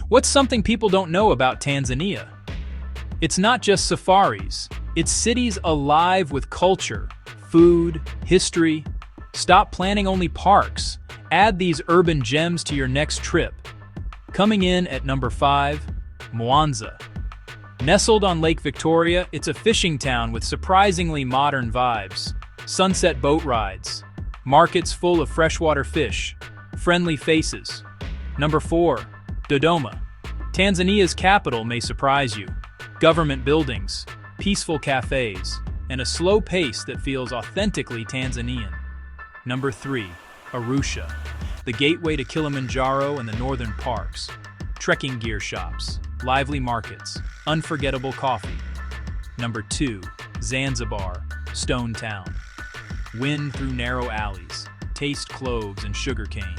What's something people don't know about Tanzania? It's not just safaris. It's cities alive with culture, food, history. Stop planning only parks. Add these urban gems to your next trip. Coming in at number 5, Mwanza. Nestled on Lake Victoria, it's a fishing town with surprisingly modern vibes. Sunset boat rides, markets full of freshwater fish, friendly faces. Number 4, Dodoma. Tanzania's capital may surprise you. Government buildings, peaceful cafes, and a slow pace that feels authentically Tanzanian. Number 3, Arusha. The gateway to Kilimanjaro and the northern parks. Trekking gear shops, lively markets, unforgettable coffee. Number 2, Zanzibar, Stone Town. Wind through narrow alleys, taste cloves and sugarcane.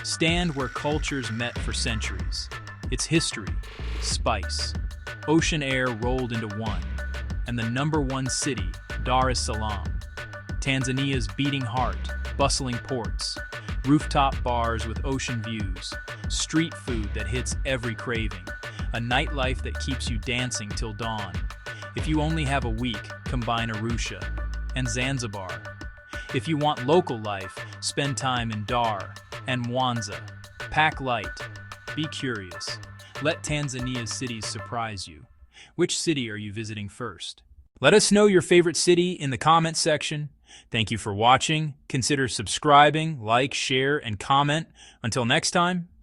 Stand where cultures met for centuries. It's history, spice, ocean air rolled into one, and the number 1 city, Dar es Salaam. Tanzania's beating heart, bustling ports, rooftop bars with ocean views, street food that hits every craving, a nightlife that keeps you dancing till dawn. If you only have a week, combine Arusha and Zanzibar. If you want local life, spend time in Dar and Mwanza. Pack light. Be curious. Let Tanzania's cities surprise you. Which city are you visiting first? Let us know your favorite city in the comments section. Thank you for watching. Consider subscribing, like, share, and comment. Until next time.